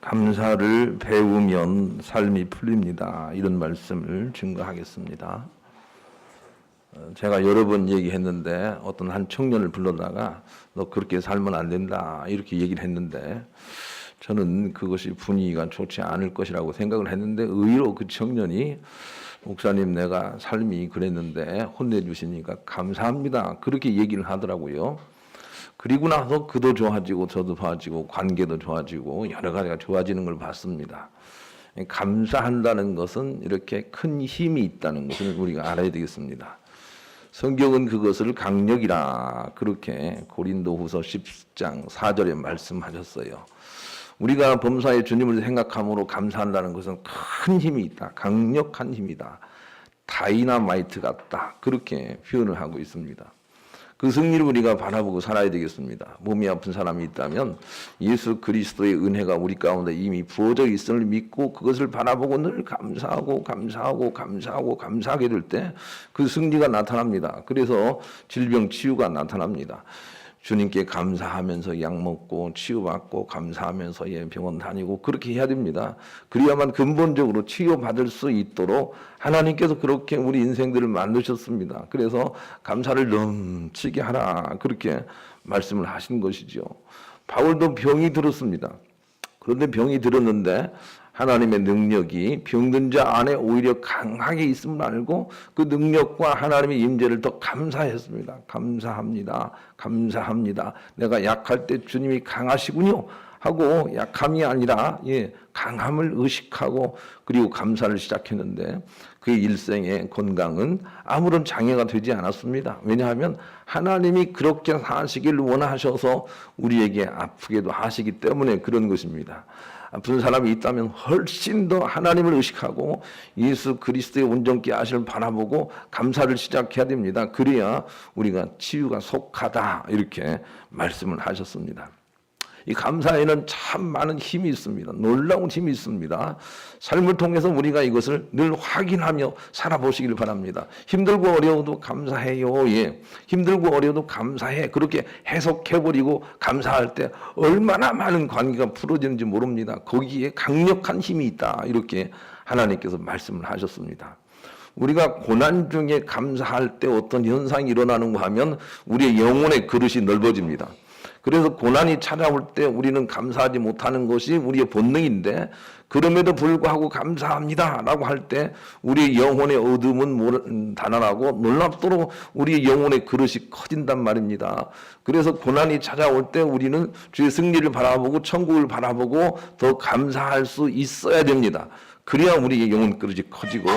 감사를 배우면 삶이 풀립니다. 이런 말씀을 증거하겠습니다. 제가 여러 번 얘기했는데 어떤 한 청년을 불러다가 너 그렇게 살면 안 된다 이렇게 얘기를 했는데 저는 그것이 분위기가 좋지 않을 것이라고 생각을 했는데 의외로 그 청년이 목사님 내가 삶이 그랬는데 혼내주시니까 감사합니다 그렇게 얘기를 하더라고요. 그리고 나서 그도 좋아지고 저도 좋아지고 관계도 좋아지고 여러 가지가 좋아지는 걸 봤습니다. 감사한다는 것은 이렇게 큰 힘이 있다는 것을 우리가 알아야 되겠습니다. 성경은 그것을 강력이라 그렇게 고린도후서 10장 4절에 말씀하셨어요. 우리가 범사에 주님을 생각함으로 감사한다는 것은 큰 힘이 있다. 강력한 힘이다. 다이나마이트 같다. 그렇게 표현을 하고 있습니다. 그 승리를 우리가 바라보고 살아야 되겠습니다. 몸이 아픈 사람이 있다면 예수 그리스도의 은혜가 우리 가운데 이미 부어져 있음을 믿고 그것을 바라보고 늘 감사하게 될 때 그 승리가 나타납니다. 그래서 질병 치유가 나타납니다. 주님께 감사하면서 약 먹고 치유받고 감사하면서 병원 다니고 그렇게 해야 됩니다. 그래야만 근본적으로 치유받을 수 있도록 하나님께서 그렇게 우리 인생들을 만드셨습니다. 그래서 감사를 넘치게 하라 그렇게 말씀을 하신 것이죠. 바울도 병이 들었습니다. 그런데 병이 들었는데 하나님의 능력이 병든 자 안에 오히려 강하게 있음을 알고 그 능력과 하나님의 임재를 더 감사했습니다. 감사합니다. 내가 약할 때 주님이 강하시군요 하고 약함이 아니라 강함을 의식하고 그리고 감사를 시작했는데 그의 일생의 건강은 아무런 장애가 되지 않았습니다. 왜냐하면 하나님이 그렇게 사시길 원하셔서 우리에게 아프게도 하시기 때문에 그런 것입니다. 아픈 사람이 있다면 훨씬 더 하나님을 의식하고 예수 그리스도의 온전케 하심을 바라보고 감사를 시작해야 됩니다. 그래야 우리가 치유가 속하다 이렇게 말씀을 하셨습니다. 이 감사에는 참 많은 힘이 있습니다. 놀라운 힘이 있습니다. 삶을 통해서 우리가 이것을 늘 확인하며 살아보시길 바랍니다. 힘들고 어려워도 감사해요. 힘들고 어려워도 감사해. 그렇게 해석해버리고 감사할 때 얼마나 많은 관계가 풀어지는지 모릅니다. 거기에 강력한 힘이 있다. 이렇게 하나님께서 말씀을 하셨습니다. 우리가 고난 중에 감사할 때 어떤 현상이 일어나는가 하면 우리의 영혼의 그릇이 넓어집니다. 그래서 고난이 찾아올 때 우리는 감사하지 못하는 것이 우리의 본능인데 그럼에도 불구하고 감사합니다 라고 할 때 우리의 영혼의 어둠은 달아나고 놀랍도록 우리의 영혼의 그릇이 커진단 말입니다. 그래서 고난이 찾아올 때 우리는 주의 승리를 바라보고 천국을 바라보고 더 감사할 수 있어야 됩니다. 그래야 우리의 영혼 그릇이 커지고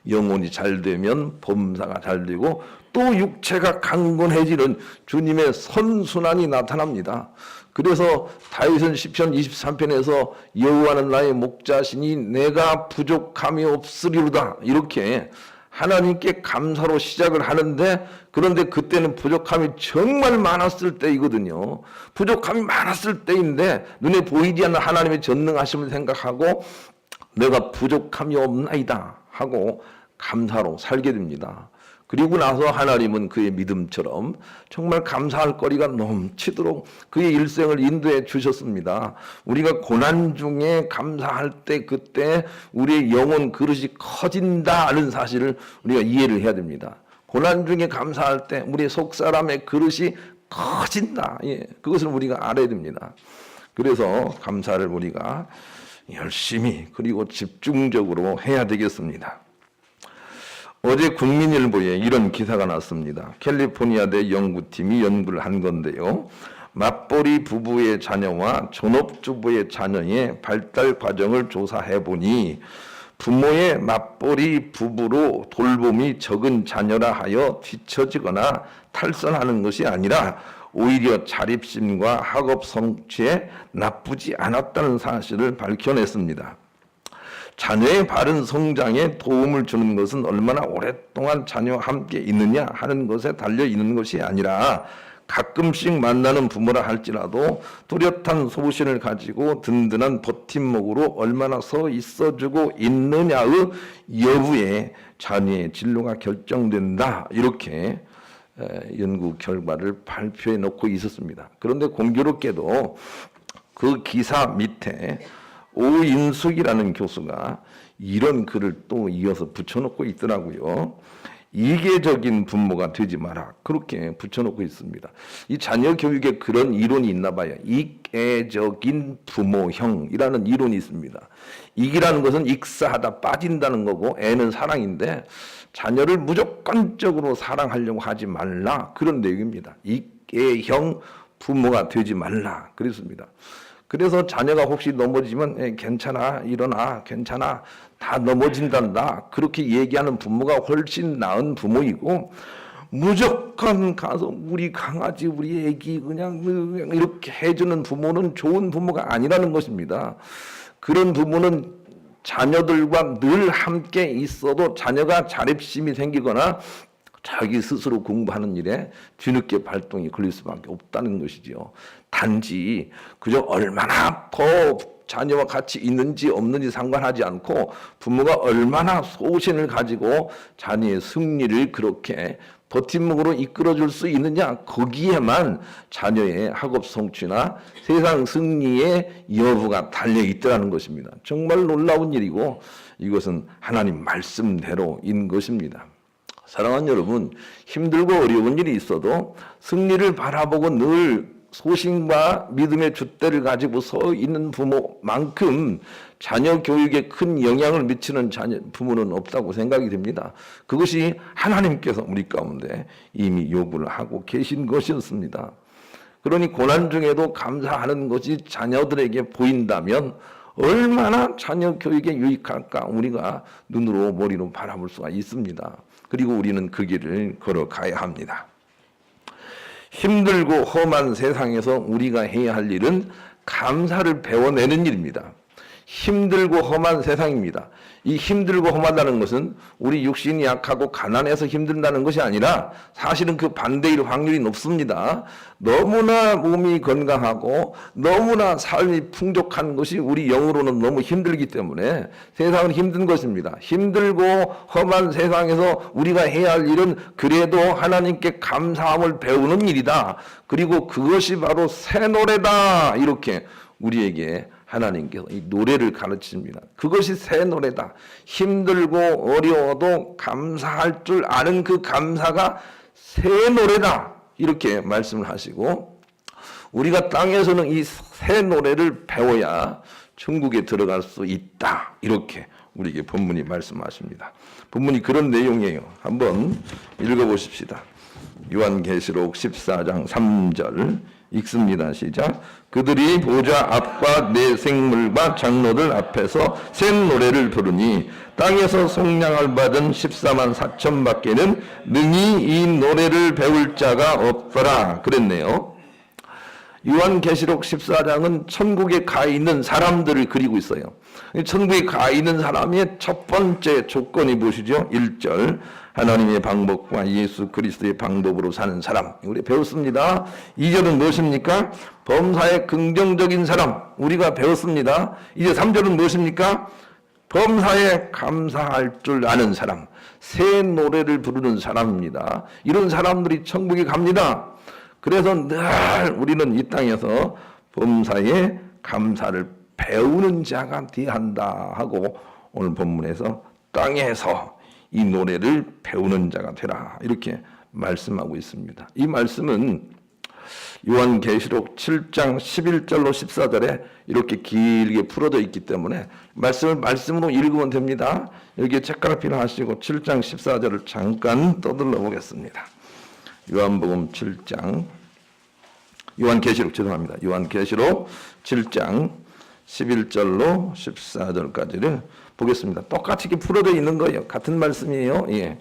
영혼이 잘 되면 범사가 잘 되고 또 육체가 강건해지는 주님의 선순환이 나타납니다. 그래서 다윗은 시편 23편에서 여호와는 나의 목자시니 내가 부족함이 없으리로다 이렇게 하나님께 감사로 시작을 하는데 그런데 그때는 부족함이 정말 많았을 때이거든요. 부족함이 많았을 때인데 눈에 보이지 않는 하나님의 전능하심을 생각하고 내가 부족함이 없나이다 하고 감사로 살게 됩니다. 그리고 나서 하나님은 그의 믿음처럼 정말 감사할 거리가 넘치도록 그의 일생을 인도해 주셨습니다. 우리가 고난 중에 감사할 때 그때 우리의 영혼 그릇이 커진다는 사실을 우리가 이해를 해야 됩니다. 고난 중에 감사할 때 우리의 속사람의 그릇이 커진다. 그것을 우리가 알아야 됩니다. 그래서 감사를 우리가 열심히 그리고 집중적으로 해야 되겠습니다. 어제 국민일보에 이런 기사가 났습니다. 캘리포니아대 연구팀이 연구를 한 건데요. 맞벌이 부부의 자녀와 전업주부의 자녀의 발달 과정을 조사해 보니 부모의 맞벌이 부부로 돌봄이 적은 자녀라 하여 뒤처지거나 탈선하는 것이 아니라 오히려 자립심과 학업 성취에 나쁘지 않았다는 사실을 밝혀냈습니다. 자녀의 바른 성장에 도움을 주는 것은 얼마나 오랫동안 자녀와 함께 있느냐 하는 것에 달려 있는 것이 아니라 가끔씩 만나는 부모라 할지라도 뚜렷한 소신을 가지고 든든한 버팀목으로 얼마나 서 있어주고 있느냐의 여부에 자녀의 진로가 결정된다 이렇게 연구 결과를 발표해 놓고 있었습니다. 그런데 공교롭게도 그 기사 밑에 오인숙이라는 교수가 이런 글을 또 이어서 붙여놓고 있더라고요. 이계적인 부모가 되지 마라. 그렇게 붙여놓고 있습니다. 이 자녀 교육에 그런 이론이 있나 봐요. 이계적인 부모형이라는 이론이 있습니다. 이기라는 것은 익사하다, 빠진다는 거고, 애는 사랑인데 자녀를 무조건적으로 사랑하려고 하지 말라. 그런 내용입니다. 이계형 부모가 되지 말라. 그랬습니다. 그래서 자녀가 혹시 넘어지면 괜찮아, 일어나, 괜찮아, 다 넘어진단다. 그렇게 얘기하는 부모가 훨씬 나은 부모이고, 무조건 가서 우리 강아지, 우리 애기 그냥 이렇게 해주는 부모는 좋은 부모가 아니라는 것입니다. 그런 부모는 자녀들과 늘 함께 있어도 자녀가 자립심이 생기거나 자기 스스로 공부하는 일에 뒤늦게 발동이 걸릴 수밖에 없다는 것이죠. 단지 그저 얼마나 더 자녀와 같이 있는지 없는지 상관하지 않고 부모가 얼마나 소신을 가지고 자녀의 승리를 그렇게 버팀목으로 이끌어줄 수 있느냐, 거기에만 자녀의 학업 성취나 세상 승리의 여부가 달려있더라는 것입니다. 정말 놀라운 일이고 이것은 하나님 말씀대로인 것입니다. 사랑하는 여러분, 힘들고 어려운 일이 있어도 승리를 바라보고 늘 소신과 믿음의 줏대를 가지고 서 있는 부모만큼 자녀 교육에 큰 영향을 미치는 부모는 없다고 생각이 됩니다. 그것이 하나님께서 우리 가운데 이미 요구를 하고 계신 것이었습니다. 그러니 고난 중에도 감사하는 것이 자녀들에게 보인다면 얼마나 자녀 교육에 유익할까 우리가 눈으로 머리로 바라볼 수가 있습니다. 그리고 우리는 그 길을 걸어가야 합니다. 힘들고 험한 세상에서 우리가 해야 할 일은 감사를 배워내는 일입니다. 힘들고 험한 세상입니다. 이 힘들고 험하다는 것은 우리 육신이 약하고 가난해서 힘든다는 것이 아니라 사실은 그 반대일 확률이 높습니다. 너무나 몸이 건강하고 너무나 삶이 풍족한 것이 우리 영으로는 너무 힘들기 때문에 세상은 힘든 것입니다. 힘들고 험한 세상에서 우리가 해야 할 일은 그래도 하나님께 감사함을 배우는 일이다. 그리고 그것이 바로 새 노래다. 이렇게 우리에게 하나님께서 이 노래를 가르칩니다. 그것이 새 노래다. 힘들고 어려워도 감사할 줄 아는 그 감사가 새 노래다. 이렇게 말씀을 하시고 우리가 땅에서는 이 새 노래를 배워야 천국에 들어갈 수 있다. 이렇게 우리에게 본문이 말씀하십니다. 본문이 그런 내용이에요. 한번 읽어보십시다. 요한계시록 14장 3절 읽습니다. 시작. 그들이 보좌 앞과 내 생물과 장로들 앞에서 새 노래를 부르니 땅에서 속량을 받은 14만 4천 밖에는 능히 이 노래를 배울 자가 없더라. 그랬네요. 요한계시록 14장은 천국에 가 있는 사람들을 그리고 있어요. 천국에 가 있는 사람의 첫 번째 조건이 무엇이죠? 1절 하나님의 방법과 예수 그리스도의 방법으로 사는 사람. 우리 배웠습니다. 2절은 무엇입니까? 범사에 긍정적인 사람. 우리가 배웠습니다. 이제 3절은 무엇입니까? 범사에 감사할 줄 아는 사람. 새 노래를 부르는 사람입니다. 이런 사람들이 천국에 갑니다. 그래서 늘 우리는 이 땅에서 범사에 감사를 배우는 자가 되어야 한다 하고 오늘 본문에서 땅에서 이 노래를 배우는 자가 되라 이렇게 말씀하고 있습니다. 이 말씀은 요한계시록 7장 11절로 14절에 이렇게 길게 풀어져 있기 때문에 말씀을 말씀으로 읽으면 됩니다. 여기에 책가락비를 하시고 7장 14절을 잠깐 떠들러 보겠습니다. 요한복음 7장 요한계시록 죄송합니다. 요한계시록 7장 11절로 14절까지를 보겠습니다. 똑같이 이렇게 풀어져 있는 거예요. 같은 말씀이에요. 예.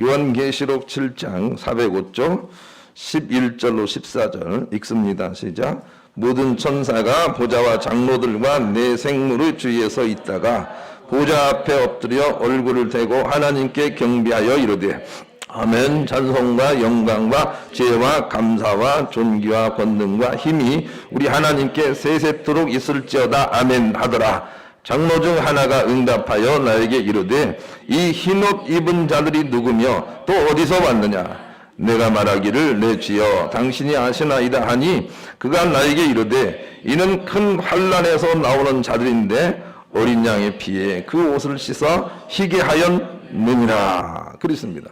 요한계시록 7장 405쪽 11절로 14절 읽습니다. 시작. 모든 천사가 보좌와 장로들과 내 생물의 주위에 서 있다가 보좌 앞에 엎드려 얼굴을 대고 하나님께 경배하여 이르되 아멘. 찬송과 영광과 죄와 감사와 존귀와 권능과 힘이 우리 하나님께 세세토록 있을지어다. 아멘 하더라. 장로 중 하나가 응답하여 나에게 이르되 이 흰옷 입은 자들이 누구며 또 어디서 왔느냐? 내가 말하기를 내 주여 당신이 아시나이다 하니 그가 나에게 이르되 이는 큰 환난에서 나오는 자들인데 어린 양의 피에 그 옷을 씻어 희게 하였느니라. 그랬습니다.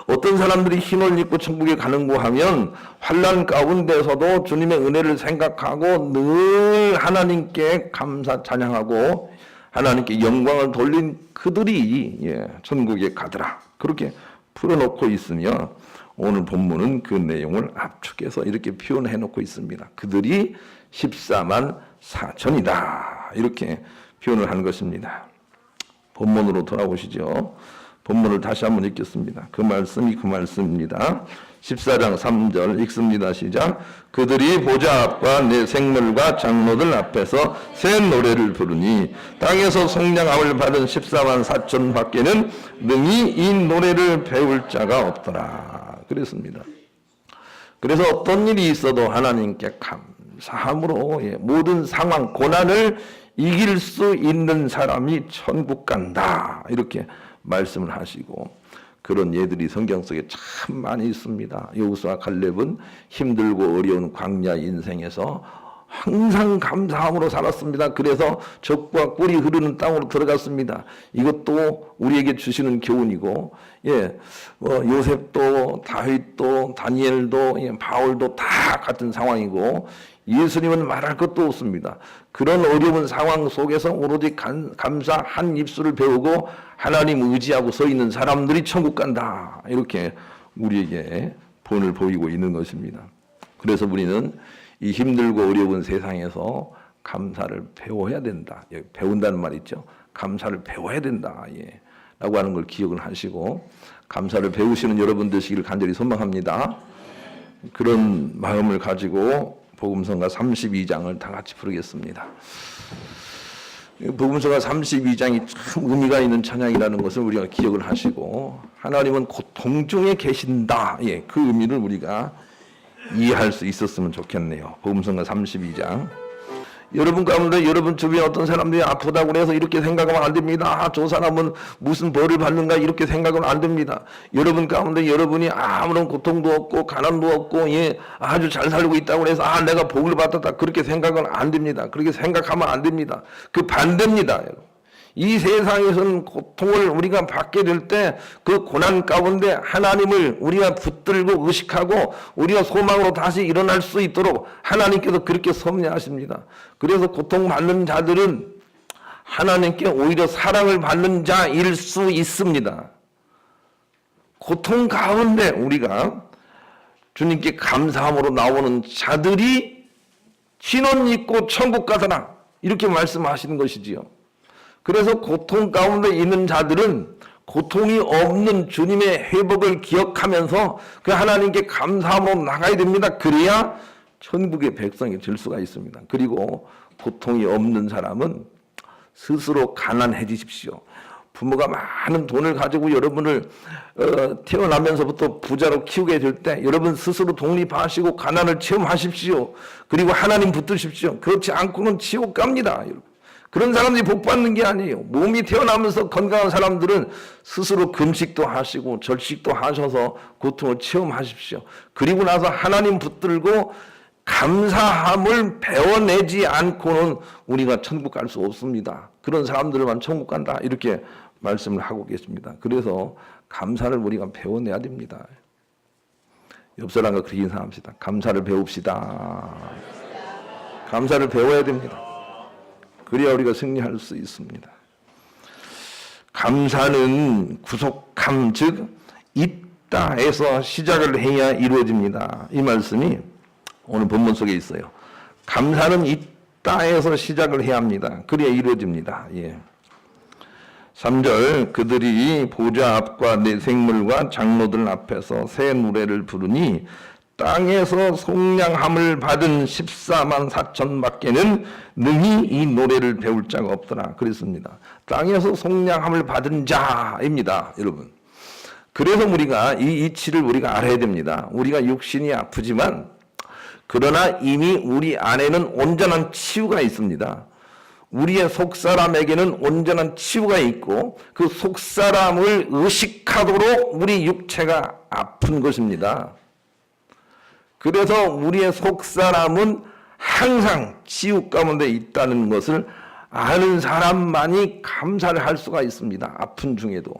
어떤 사람들이 흰 옷을 입고 천국에 가는고 하면 환난 가운데서도 주님의 은혜를 생각하고 늘 하나님께 감사 찬양하고 하나님께 영광을 돌린 그들이 천국에 가더라. 그렇게 풀어놓고 있으며 오늘 본문은 그 내용을 압축해서 이렇게 표현해 놓고 있습니다. 그들이 14만 4천이다. 이렇게 표현을 한 것입니다. 본문으로 돌아오시죠. 본문을 다시 한번 읽겠습니다. 그 말씀이 그 말씀입니다. 14장 3절 읽습니다. 시작. 그들이 보좌 앞과 내 생물과 장로들 앞에서 새 노래를 부르니 땅에서 성량함을 받은 14만 4천 밖에는 능히 이 노래를 배울 자가 없더라. 그랬습니다. 그래서 어떤 일이 있어도 하나님께 감사함으로 모든 상황, 고난을 이길 수 있는 사람이 천국 간다. 이렇게 말씀을 하시고 그런 예들이 성경 속에 참 많이 있습니다. 여호수아 갈렙은 힘들고 어려운 광야 인생에서 항상 감사함으로 살았습니다. 그래서 적과 꿀이 흐르는 땅으로 들어갔습니다. 이것도 우리에게 주시는 교훈이고, 요셉도 다윗도 다니엘도 바울도 다 같은 상황이고, 예수님은 말할 것도 없습니다. 그런 어려운 상황 속에서 오로지 감사 한 입술을 배우고 하나님 의지하고 서 있는 사람들이 천국 간다. 이렇게 우리에게 본을 보이고 있는 것입니다. 그래서 우리는 이 힘들고 어려운 세상에서 감사를 배워야 된다. 배운다는 말 있죠. 감사를 배워야 된다. 라고 하는 걸 기억을 하시고 감사를 배우시는 여러분 되시기를 간절히 소망합니다. 그런 마음을 가지고 복음성가 32장을 다 같이 부르겠습니다. 복음성가 32장이 참 의미가 있는 찬양이라는 것을 우리가 기억을 하시고 하나님은 고통 중에 계신다. 그 의미를 우리가 이해할 수 있었으면 좋겠네요. 복음성가 32장. 여러분 가운데 여러분 주변에 어떤 사람들이 아프다고 해서 이렇게 생각하면 안 됩니다. 저 사람은 무슨 벌을 받는가 이렇게 생각하면 안 됩니다. 여러분 가운데 여러분이 아무런 고통도 없고 가난도 없고 아주 잘 살고 있다고 해서 내가 복을 받았다 그렇게 생각은 안 됩니다. 그렇게 생각하면 안 됩니다. 그 반대입니다. 여러분. 이 세상에서는 고통을 우리가 받게 될 때 그 고난 가운데 하나님을 우리가 붙들고 의식하고 우리가 소망으로 다시 일어날 수 있도록 하나님께서 그렇게 섭리하십니다. 그래서 고통받는 자들은 하나님께 오히려 사랑을 받는 자일 수 있습니다. 고통 가운데 우리가 주님께 감사함으로 나오는 자들이 신원 입고 천국 가더라 이렇게 말씀하시는 것이지요. 그래서 고통 가운데 있는 자들은 고통이 없는 주님의 회복을 기억하면서 그 하나님께 감사함으로 나가야 됩니다. 그래야 천국의 백성이 될 수가 있습니다. 그리고 고통이 없는 사람은 스스로 가난해지십시오. 부모가 많은 돈을 가지고 여러분을 태어나면서부터 부자로 키우게 될 때 여러분 스스로 독립하시고 가난을 체험하십시오. 그리고 하나님 붙드십시오. 그렇지 않고는 지옥 갑니다. 여러분. 그런 사람들이 복 받는 게 아니에요. 몸이 태어나면서 건강한 사람들은 스스로 금식도 하시고 절식도 하셔서 고통을 체험하십시오. 그리고 나서 하나님 붙들고 감사함을 배워내지 않고는 우리가 천국 갈 수 없습니다. 그런 사람들만 천국 간다 이렇게 말씀을 하고 계십니다. 그래서 감사를 우리가 배워내야 됩니다. 옆 사람과 그렇게 인사합시다. 감사를 배웁시다. 감사를 배워야 됩니다. 그래야 우리가 승리할 수 있습니다. 감사는 구속함 즉 있다에서 시작을 해야 이루어집니다. 이 말씀이 오늘 본문 속에 있어요. 감사는 있다에서 시작을 해야 합니다. 그래야 이루어집니다. 3절 그들이 보좌 앞과 내 생물과 장로들 앞에서 새 노래를 부르니 땅에서 속량함을 받은 14만 4천 밖에는 능히 이 노래를 배울 자가 없더라 그랬습니다. 땅에서 속량함을 받은 자입니다. 여러분. 그래서 우리가 이 이치를 우리가 알아야 됩니다. 우리가 육신이 아프지만 그러나 이미 우리 안에는 온전한 치유가 있습니다. 우리의 속사람에게는 온전한 치유가 있고 그 속사람을 의식하도록 우리 육체가 아픈 것입니다. 그래서 우리의 속사람은 항상 치유 가운데 있다는 것을 아는 사람만이 감사를 할 수가 있습니다. 아픈 중에도.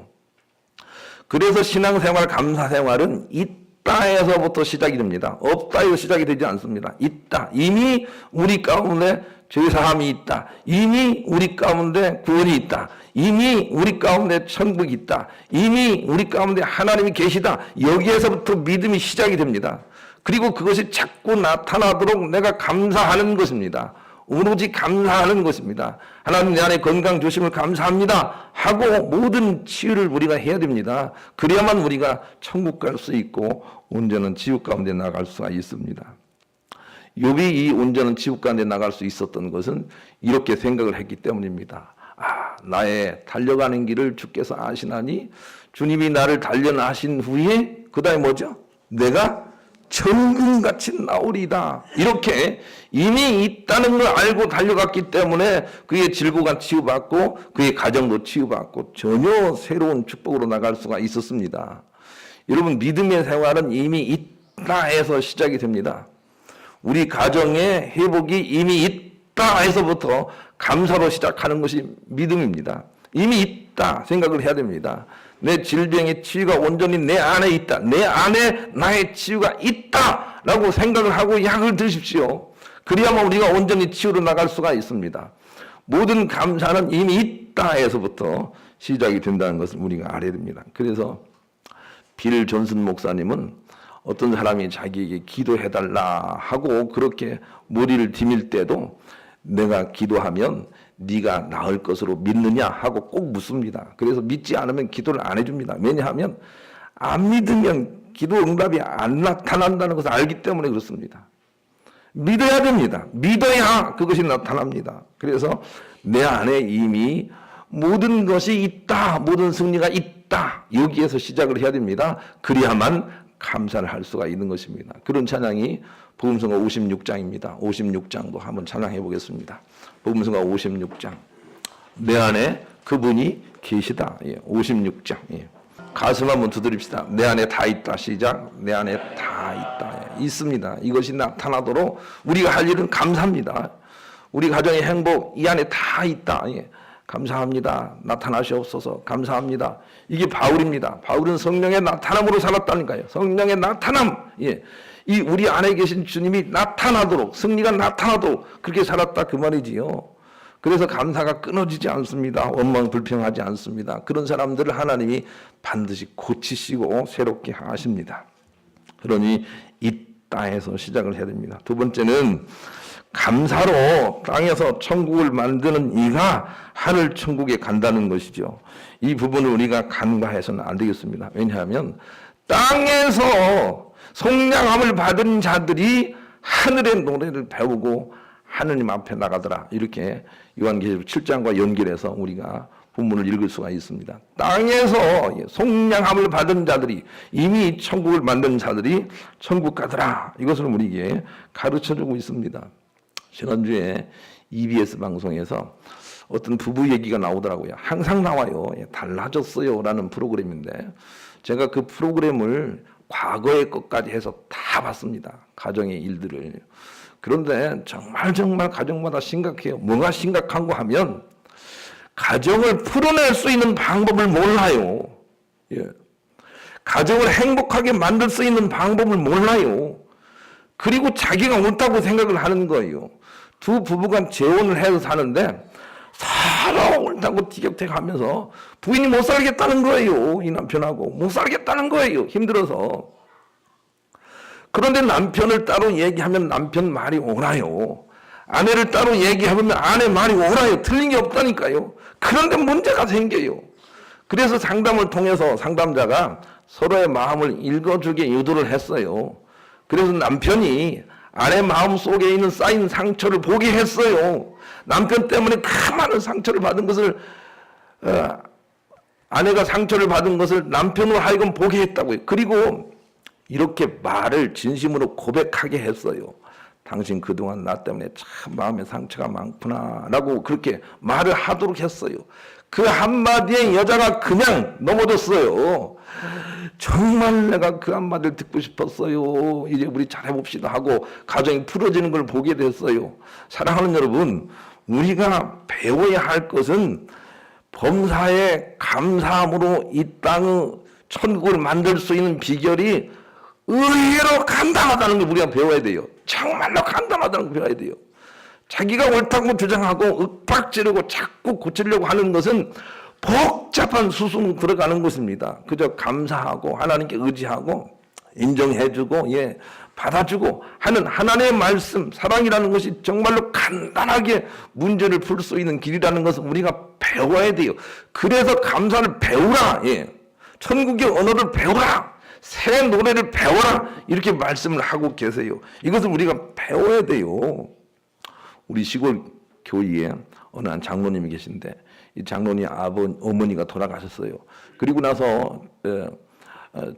그래서 신앙생활, 감사생활은 있다에서부터 시작이 됩니다. 없다에서 시작이 되지 않습니다. 있다. 이미 우리 가운데 죄사함이 있다. 이미 우리 가운데 구원이 있다. 이미 우리 가운데 천국이 있다. 이미 우리 가운데 하나님이 계시다. 여기에서부터 믿음이 시작이 됩니다. 그리고 그것이 자꾸 나타나도록 내가 감사하는 것입니다. 오로지 감사하는 것입니다. 하나님 내 안에 건강 주심을 감사합니다 하고 모든 치유를 우리가 해야 됩니다. 그래야만 우리가 천국 갈 수 있고 온전한 지옥 가운데 나갈 수가 있습니다. 욥이 이 온전한 지옥 가운데 나갈 수 있었던 것은 이렇게 생각을 했기 때문입니다. 나의 달려가는 길을 주께서 아시나니 주님이 나를 달려나신 후에 그 다음에 뭐죠? 내가 천금같이 나오리다. 이렇게 이미 있다는 걸 알고 달려갔기 때문에 그의 질고가 치유받고 그의 가정도 치유받고 전혀 새로운 축복으로 나갈 수가 있었습니다. 여러분 믿음의 생활은 이미 있다 해서 시작이 됩니다. 우리 가정의 회복이 이미 있다 해서부터 감사로 시작하는 것이 믿음입니다. 이미 있다 생각을 해야 됩니다. 내 질병의 치유가 온전히 내 안에 있다. 내 안에 나의 치유가 있다 라고 생각을 하고 약을 드십시오. 그래야만 우리가 온전히 치유로 나갈 수가 있습니다. 모든 감사는 이미 있다에서부터 시작이 된다는 것을 우리가 알아야 됩니다. 그래서 빌 존슨 목사님은 어떤 사람이 자기에게 기도해달라 하고 그렇게 머리를 디밀 때도 내가 기도하면 네가 나을 것으로 믿느냐 하고 꼭 묻습니다. 그래서 믿지 않으면 기도를 안 해줍니다. 왜냐하면 안 믿으면 기도 응답이 안 나타난다는 것을 알기 때문에 그렇습니다. 믿어야 됩니다. 믿어야 그것이 나타납니다. 그래서 내 안에 이미 모든 것이 있다. 모든 승리가 있다. 여기에서 시작을 해야 됩니다. 그래야만 감사를 할 수가 있는 것입니다. 그런 찬양이 복음성가 56장입니다. 56장도 한번 찬양해 보겠습니다. 복음성가 56장. 내 안에 그분이 계시다. 56장. 가슴 한번 두드립시다. 내 안에 다 있다. 시작. 내 안에 다 있다. 있습니다. 이것이 나타나도록 우리가 할 일은 감사합니다. 우리 가정의 행복 이 안에 다 있다. 감사합니다. 나타나시옵소서. 감사합니다. 이게 바울입니다. 바울은 성령의 나타남으로 살았다니까요. 성령의 나타남. 이 우리 안에 계신 주님이 나타나도록, 승리가 나타나도록 그렇게 살았다 그 말이지요. 그래서 감사가 끊어지지 않습니다. 원망 불평하지 않습니다. 그런 사람들을 하나님이 반드시 고치시고 새롭게 하십니다. 그러니 있다에서 시작을 해야 됩니다. 두 번째는 감사로 땅에서 천국을 만드는 이가 하늘 천국에 간다는 것이죠. 이 부분을 우리가 간과해서는 안 되겠습니다. 왜냐하면 땅에서 속량함을 받은 자들이 하늘의 노래를 배우고 하느님 앞에 나가더라. 이렇게 요한계시록 7장과 연결해서 우리가 본문을 읽을 수가 있습니다. 땅에서 속량함을 받은 자들이 이미 천국을 만든 자들이 천국 가더라. 이것을 우리에게 가르쳐주고 있습니다. 지난주에 EBS 방송에서 어떤 부부 얘기가 나오더라고요. 항상 나와요. 달라졌어요 라는 프로그램인데 제가 그 프로그램을 과거의 것까지 해서 다 봤습니다. 가정의 일들을. 그런데 정말 가정마다 심각해요. 뭐가 심각한 거 하면 가정을 풀어낼 수 있는 방법을 몰라요. 가정을 행복하게 만들 수 있는 방법을 몰라요. 그리고 자기가 옳다고 생각을 하는 거예요. 두 부부가 재혼을 해서 사는데 서로 옳다고 티격태격하면서 부인이 못 살겠다는 거예요. 이 남편하고 못 살겠다는 거예요. 힘들어서. 그런데 남편을 따로 얘기하면 남편 말이 옳아요. 아내를 따로 얘기하면 아내 말이 옳아요. 틀린 게 없다니까요. 그런데 문제가 생겨요. 그래서 상담을 통해서 상담자가 서로의 마음을 읽어주게 유도를 했어요. 그래서 남편이 아내 마음 속에 있는 쌓인 상처를 보게 했어요. 남편 때문에 그 많은 상처를 받은 것을 아내가 상처를 받은 것을 남편으로 하여금 보게 했다고요. 그리고 이렇게 말을 진심으로 고백하게 했어요. 당신 그동안 나 때문에 참 마음에 상처가 많구나 라고 그렇게 말을 하도록 했어요. 그 한마디에 여자가 그냥 넘어졌어요. 정말 내가 그 한마디를 듣고 싶었어요. 이제 우리 잘해봅시다 하고 가정이 풀어지는 걸 보게 됐어요. 사랑하는 여러분, 우리가 배워야 할 것은 범사에 감사함으로 이 땅의 천국을 만들 수 있는 비결이 의외로 간단하다는 걸 우리가 배워야 돼요. 정말로 간단하다는 걸 배워야 돼요. 자기가 옳다고 주장하고 윽박지르고 자꾸 고치려고 하는 것은 복잡한 수순으로 들어가는 것입니다. 그저 감사하고 하나님께 의지하고 인정해주고 받아주고 하는 하나님의 말씀, 사랑이라는 것이 정말로 간단하게 문제를 풀 수 있는 길이라는 것을 우리가 배워야 돼요. 그래서 감사를 배우라. 천국의 언어를 배우라. 새 노래를 배워라. 이렇게 말씀을 하고 계세요. 이것을 우리가 배워야 돼요. 우리 시골 교회에 어느 한 장로님이 계신데 이 장로님 어머니가 돌아가셨어요. 그리고 나서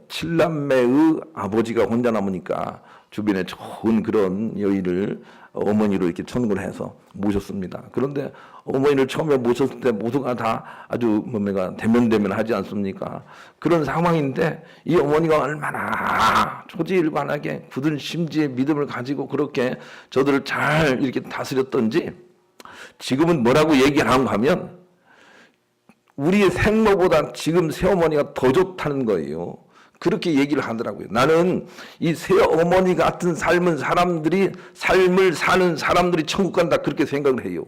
7남매의 아버지가 혼자 남으니까 주변에 좋은 그런 여인을 어머니로 이렇게 천국을 해서 모셨습니다. 그런데 어머니를 처음에 모셨을 때 모두가 다 아주 몸매가 대면대면하지 않습니까? 그런 상황인데 이 어머니가 얼마나 초지일관하게 굳은 심지의 믿음을 가지고 그렇게 저들을 잘 이렇게 다스렸던지 지금은 뭐라고 얘기를 하는가 하면 우리의 생모보다 지금 새어머니가 더 좋다는 거예요. 그렇게 얘기를 하더라고요. 나는 이 새어머니 같은 삶을 사는 사람들이 천국 간다 그렇게 생각을 해요.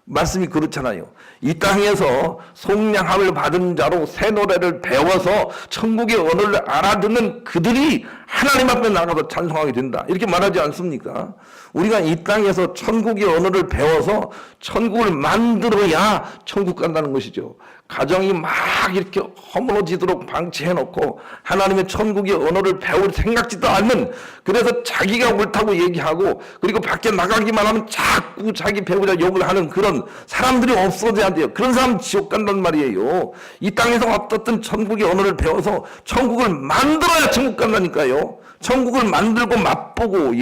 말씀이 그렇잖아요. 이 땅에서 속량함을 받은 자로 새 노래를 배워서 천국의 언어를 알아듣는 그들이 하나님 앞에 나가서 찬송하게 된다. 이렇게 말하지 않습니까? 우리가 이 땅에서 천국의 언어를 배워서 천국을 만들어야 천국 간다는 것이죠. 가정이 막 이렇게 허물어지도록 방치해놓고 하나님의 천국의 언어를 배울 생각지도 않는, 그래서 자기가 옳다고 얘기하고 그리고 밖에 나가기만 하면 자꾸 자기 배우자 욕을 하는 그런 사람들이 없어져야 돼요. 그런 사람 지옥 간단 말이에요. 이 땅에서 어떻든 천국의 언어를 배워서 천국을 만들어야 천국 간다니까요. 천국을 만들고 맛보고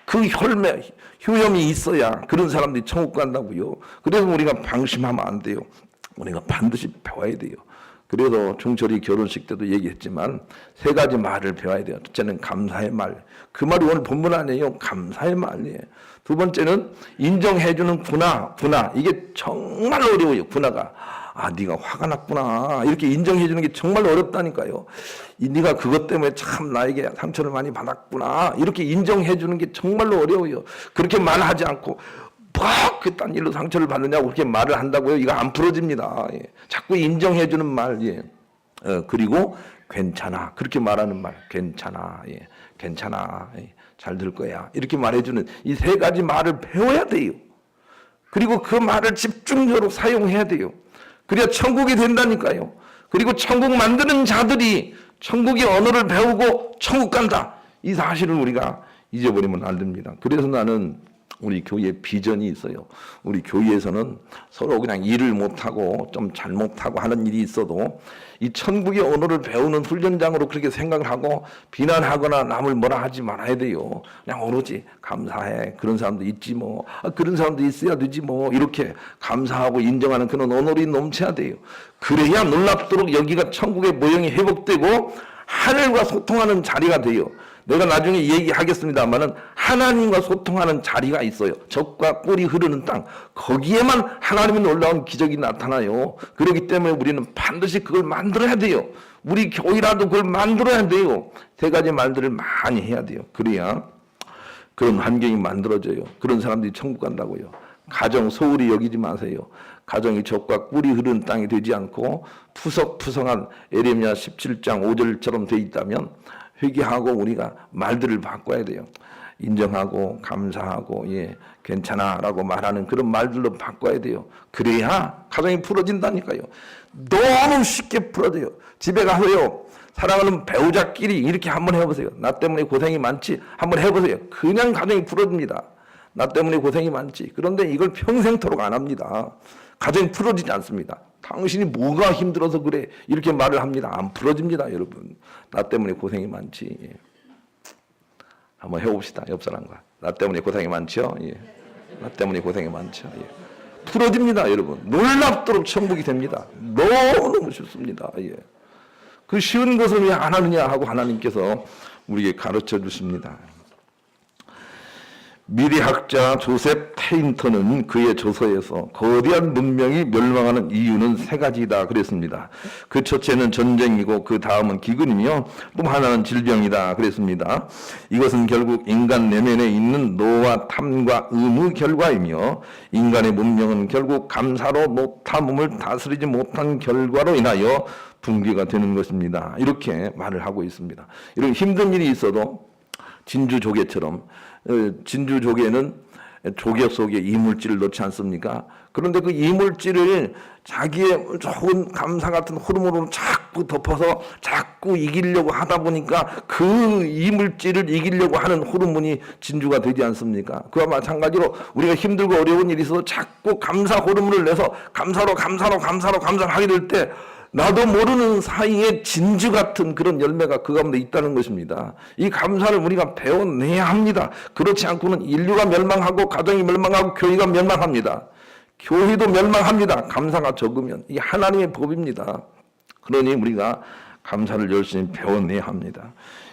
그 효염이 있어야 그런 사람들이 천국 간다고요. 그래서 우리가 방심하면 안 돼요. 우리가 반드시 배워야 돼요. 그래서 중철이 결혼식 때도 얘기했지만 세 가지 말을 배워야 돼요. 첫째는 감사의 말. 그 말이 오늘 본문 아니에요. 감사의 말이에요. 두 번째는 인정해주는 구나. 이게 정말 어려워요. 구나가. 네가 화가 났구나. 이렇게 인정해주는 게 정말 어렵다니까요. 네가 그것 때문에 참 나에게 상처를 많이 받았구나. 이렇게 인정해주는 게 정말로 어려워요. 그렇게 말하지 않고 그딴 일로 상처를 받느냐고 그렇게 말을 한다고요. 이거 안 풀어집니다. 자꾸 인정해주는 말. 그리고 괜찮아. 그렇게 말하는 말. 괜찮아. 괜찮아. 잘 될 거야. 이렇게 말해주는 이 세 가지 말을 배워야 돼요. 그리고 그 말을 집중적으로 사용해야 돼요. 그래야 천국이 된다니까요. 그리고 천국 만드는 자들이 천국의 언어를 배우고 천국 간다. 이 사실을 우리가 잊어버리면 안 됩니다. 그래서 나는 우리 교회에 비전이 있어요. 우리 교회에서는 서로 그냥 일을 못하고 좀 잘못하고 하는 일이 있어도 이 천국의 언어를 배우는 훈련장으로 그렇게 생각을 하고 비난하거나 남을 뭐라 하지 말아야 돼요. 그냥 오로지 감사해. 그런 사람도 있지 뭐. 그런 사람도 있어야 되지 뭐. 이렇게 감사하고 인정하는 그런 언어를 넘쳐야 돼요. 그래야 놀랍도록 여기가 천국의 모형이 회복되고 하늘과 소통하는 자리가 돼요. 내가 나중에 얘기하겠습니다만은 하나님과 소통하는 자리가 있어요. 젖과 꿀이 흐르는 땅. 거기에만 하나님의 놀라운 기적이 나타나요. 그렇기 때문에 우리는 반드시 그걸 만들어야 돼요. 우리 교회라도 그걸 만들어야 돼요. 세 가지 말들을 많이 해야 돼요. 그래야 그런 환경이 만들어져요. 그런 사람들이 천국 간다고요. 가정 소홀히 여기지 마세요. 가정이 젖과 꿀이 흐르는 땅이 되지 않고 푸석푸석한 에레미야 17장 5절처럼 돼 있다면 회개하고 우리가 말들을 바꿔야 돼요. 인정하고 감사하고 괜찮아 라고 말하는 그런 말들로 바꿔야 돼요. 그래야 가정이 풀어진다니까요. 너무 쉽게 풀어져요. 집에 가서요, 사랑하는 배우자끼리 이렇게 한번 해보세요. 나 때문에 고생이 많지? 한번 해보세요. 그냥 가정이 풀어집니다. 나 때문에 고생이 많지? 그런데 이걸 평생토록 안 합니다. 가정이 풀어지지 않습니다. 당신이 뭐가 힘들어서 그래? 이렇게 말을 합니다. 안 풀어집니다, 여러분. 나 때문에 고생이 많지. 한번 해봅시다. 옆 사람과. 나 때문에 고생이 많죠? 예. 나 때문에 고생이 많죠? 예. 풀어집니다, 여러분. 놀랍도록 천국이 됩니다. 너무너무 쉽습니다. 예. 그 쉬운 것을 왜 안 하느냐 하고 하나님께서 우리에게 가르쳐 주십니다. 미래학자 조셉 테인턴은 그의 저서에서 거대한 문명이 멸망하는 이유는 세 가지다 그랬습니다. 그 첫째는 전쟁이고 그 다음은 기근이며 또 하나는 질병이다 그랬습니다. 이것은 결국 인간 내면에 있는 노와 탐과 의무 결과이며 인간의 문명은 결국 감사로 노타 몸을 다스리지 못한 결과로 인하여 붕괴가 되는 것입니다. 이렇게 말을 하고 있습니다. 이런 힘든 일이 있어도 진주조개처럼 진주조개는 조개 속에 이물질을 넣지 않습니까? 그런데 그 이물질을 자기의 좋은 감사 같은 호르몬으로 자꾸 덮어서 자꾸 이기려고 하다 보니까 그 이물질을 이기려고 하는 호르몬이 진주가 되지 않습니까? 그와 마찬가지로 우리가 힘들고 어려운 일이 있어서 자꾸 감사 호르몬을 내서 감사로 하게 될 때 나도 모르는 사이에 진주 같은 그런 열매가 그 가운데 있다는 것입니다. 이 감사를 우리가 배워내야 합니다. 그렇지 않고는 인류가 멸망하고 가정이 멸망하고 교회가 멸망합니다. 교회도 멸망합니다. 감사가 적으면. 이게 하나님의 법입니다. 그러니 우리가 감사를 열심히 배워내야 합니다.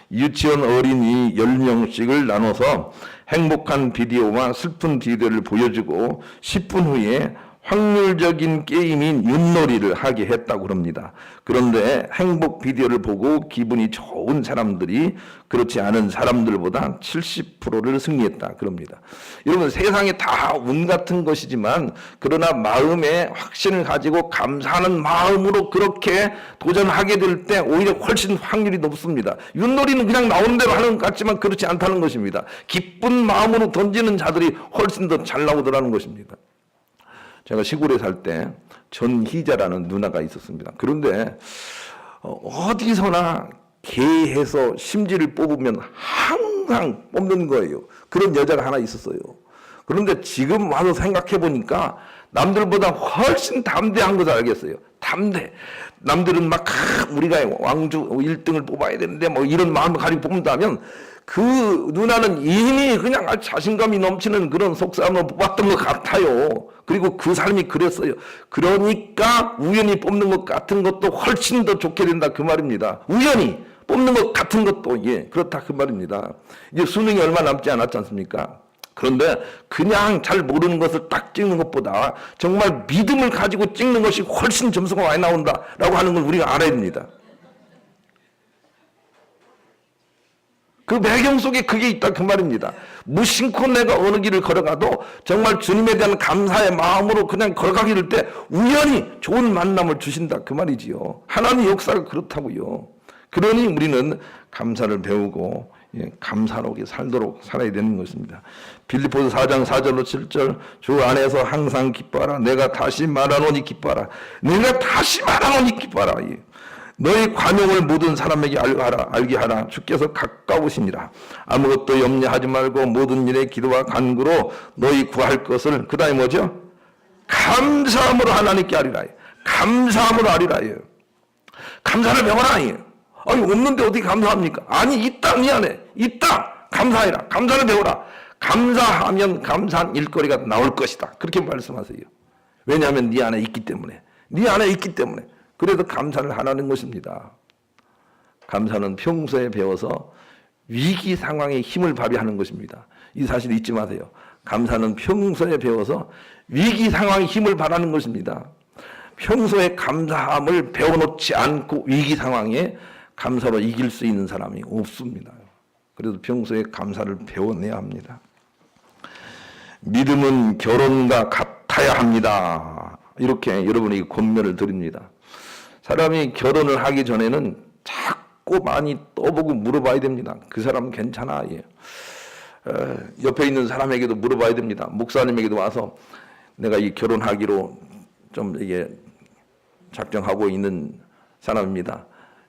유치원 어린이 10명씩을 나눠서 행복한 비디오와 슬픈 비디오를 보여주고 10분 후에 확률적인 게임인 윷놀이를 하게 했다고 합니다. 그런데 행복 비디오를 보고 기분이 좋은 사람들이 그렇지 않은 사람들보다 70%를 승리했다 그럽니다. 여러분 세상에 다 운 같은 것이지만 그러나 마음에 확신을 가지고 감사하는 마음으로 그렇게 도전하게 될 때 오히려 훨씬 확률이 높습니다. 윷놀이는 그냥 나오는 대로 하는 것 같지만 그렇지 않다는 것입니다. 기쁜 마음으로 던지는 자들이 훨씬 더 잘 나오더라는 것입니다. 제가 시골에 살 때 전희자라는 누나가 있었습니다. 그런데 어디서나 개해서 심지를 뽑으면 항상 뽑는 거예요. 그런 여자가 하나 있었어요. 그런데 지금 와서 생각해 보니까 남들보다 훨씬 담대한 것을 알겠어요. 담대. 남들은 막 우리가 왕주 1등을 뽑아야 되는데 뭐 이런 마음을 가지고 뽑는다면 그 누나는 이미 그냥 자신감이 넘치는 그런 속사람으로 뽑았던 것 같아요. 그리고 그 삶이 그랬어요. 그러니까 우연히 뽑는 것 같은 것도 훨씬 더 좋게 된다 그 말입니다. 우연히 뽑는 것 같은 것도 그렇다 그 말입니다. 이제 수능이 얼마 남지 않았지 않습니까? 그런데 그냥 잘 모르는 것을 딱 찍는 것보다 정말 믿음을 가지고 찍는 것이 훨씬 점수가 많이 나온다라고 하는 걸 우리가 알아야 됩니다. 그 배경 속에 그게 있다 그 말입니다. 무심코 내가 어느 길을 걸어가도 정말 주님에 대한 감사의 마음으로 그냥 걸어가게 될 때 우연히 좋은 만남을 주신다 그 말이지요. 하나님의 역사가 그렇다고요. 그러니 우리는 감사를 배우고 감사롭게 살도록 살아야 되는 것입니다. 빌립보서 4장 4절로 7절 주 안에서 항상 기뻐하라. 내가 다시 말하노니 기뻐하라. 내가 다시 말하노니 기뻐하라. 너희 관용을 모든 사람에게 알게 하라. 주께서 가까우시니라. 아무것도 염려하지 말고 모든 일에 기도와 간구로 너희 구할 것을 그 다음에 뭐죠? 감사함으로 하나님께 아리라. 감사함으로 아리라. 감사를 배워라. 아니 없는데 어떻게 감사합니까? 아니 있다 미안해. 있다 감사해라. 감사를 배워라. 감사하면 감사한 일거리가 나올 것이다. 그렇게 말씀하세요. 왜냐하면 네 안에 있기 때문에. 네 안에 있기 때문에. 그래서 감사를 하라는 것입니다. 감사는 평소에 배워서 위기 상황에 힘을 발휘하는 것입니다. 이 사실 잊지 마세요. 감사는 평소에 배워서 위기 상황에 힘을 발휘하는 것입니다. 평소에 감사함을 배워놓지 않고 위기 상황에 감사로 이길 수 있는 사람이 없습니다. 그래서 평소에 감사를 배워내야 합니다. 믿음은 결혼과 같아야 합니다. 이렇게 여러분에게 권면을 드립니다. 사람이 결혼을 하기 전에는 자꾸 많이 떠보고 물어봐야 됩니다. 그 사람 괜찮아? 옆에 있는 사람에게도 물어봐야 됩니다. 목사님에게도 와서 내가 이 결혼하기로 좀 이게 작정하고 있는 사람입니다.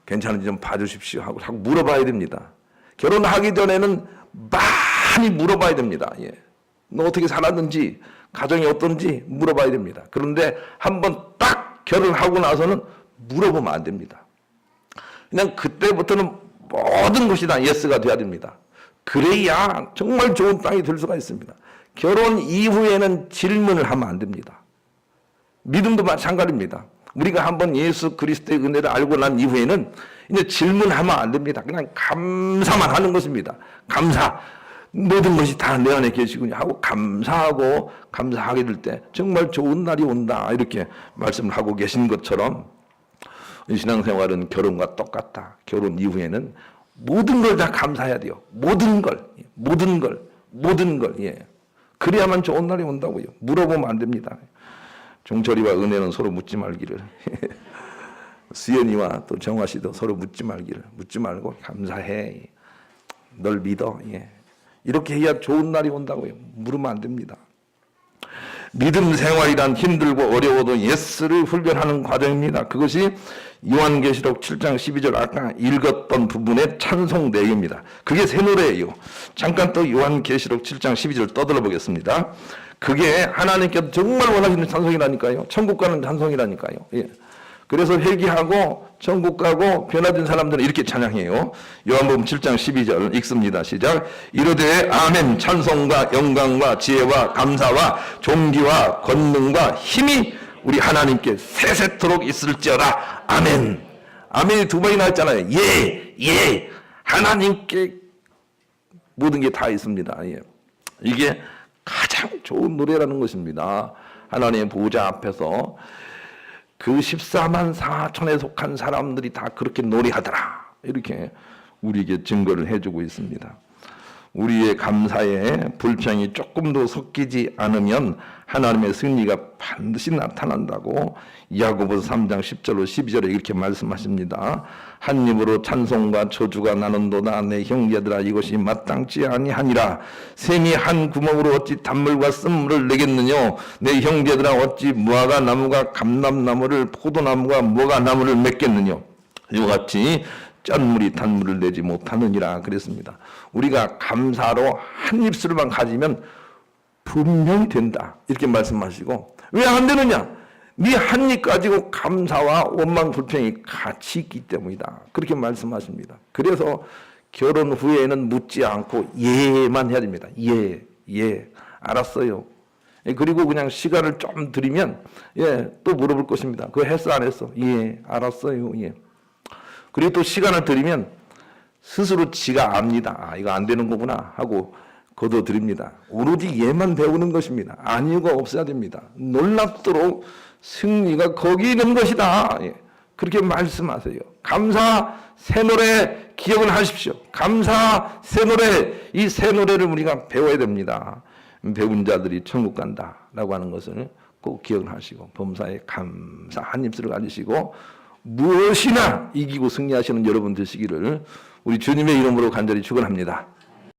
괜찮은지 좀 봐주십시오 하고 자꾸 물어봐야 됩니다. 결혼하기 전에는 많이 물어봐야 됩니다. 너 어떻게 살았는지 가정이 어떤지 물어봐야 됩니다. 그런데 한번 딱 결혼하고 나서는 물어보면 안 됩니다. 그냥 그때부터는 모든 것이 다 예스가 돼야 됩니다. 그래야 정말 좋은 땅이 될 수가 있습니다. 결혼 이후에는 질문을 하면 안 됩니다. 믿음도 마찬가지입니다. 우리가 한번 예수 그리스도의 은혜를 알고 난 이후에는 이제 질문하면 안 됩니다. 그냥 감사만 하는 것입니다. 감사. 모든 것이 다 내 안에 계시군요 하고 감사하고, 감사하게 될 때 정말 좋은 날이 온다, 이렇게 말씀을 하고 계신 것처럼 신앙생활은 결혼과 똑같다. 결혼 이후에는 모든 걸 다 감사해야 돼요. 모든 걸. 예. 그래야만 좋은 날이 온다고요. 물어보면 안 됩니다. 종철이와 은혜는 서로 묻지 말기를. 수연이와 또 정화 씨도 서로 묻지 말기를. 묻지 말고 감사해. 널 믿어. 예. 이렇게 해야 좋은 날이 온다고요. 물으면 안 됩니다. 믿음 생활이란 힘들고 어려워도 예스를 훈련하는 과정입니다. 그것이 요한계시록 7장 12절 아까 읽었던 부분의 찬송 내용입니다. 그게 새 노래예요. 잠깐 또 요한계시록 7장 12절 떠들어 보겠습니다. 그게 하나님께서 정말 원하시는 찬송이라니까요. 천국 가는 찬송이라니까요. 예. 그래서 회개하고 천국 가고 변화된 사람들은 이렇게 찬양해요. 요한복음 7장 12절 읽습니다. 시작. 이르되 아멘. 찬송과 영광과 지혜와 감사와 존귀와 권능과 힘이 우리 하나님께 세세토록 있을지어다. 아멘. 아멘이 두 번이나 했잖아요. 예. 하나님께 모든 게 다 있습니다. 예. 이게 가장 좋은 노래라는 것입니다. 하나님의 보좌 앞에서 그 14만 4천에 속한 사람들이 다 그렇게 노래하더라. 이렇게 우리에게 증거를 해주고 있습니다. 우리의 감사에 불평이 조금도 섞이지 않으면 하나님의 승리가 반드시 나타난다고 야고보서 3장 10절로 12절에 이렇게 말씀하십니다. 한 입으로 찬송과 저주가 나는도다. 내 형제들아 이것이 마땅치 아니하니라. 샘이 한 구멍으로 어찌 단물과 쓴물을 내겠느냐. 내 형제들아 어찌 무화과 나무가 감람나무를 포도나무가 무화과나무를 맺겠느냐. 이와 같이 짠물이 단물을 내지 못하느니라 그랬습니다. 우리가 감사로 한 입술만 가지면 분명히 된다. 이렇게 말씀하시고 왜 안 되느냐? 네 한 입 가지고 감사와 원망 불평이 같이 있기 때문이다. 그렇게 말씀하십니다. 그래서 결혼 후에는 묻지 않고 예만 해야 됩니다. 예, 알았어요. 그리고 그냥 시간을 좀 들이면 또 물어볼 것입니다. 그거 했어 안 했어? 예, 알았어요. 예. 그리고 또 시간을 들이면 스스로 지가 압니다. 이거 안 되는 거구나 하고 거둬드립니다. 오로지 예만 배우는 것입니다. 아니가 없어야 됩니다. 놀랍도록 승리가 거기 있는 것이다. 예. 그렇게 말씀하세요. 감사 새 노래 기억을 하십시오. 감사 새 노래, 이 새 노래를 우리가 배워야 됩니다. 배운 자들이 천국 간다라고 하는 것을 꼭 기억을 하시고 범사에 감사 한 입술을 가지시고 무엇이나 이기고 승리하시는 여러분 되시기를 우리 주님의 이름으로 간절히 축원합니다.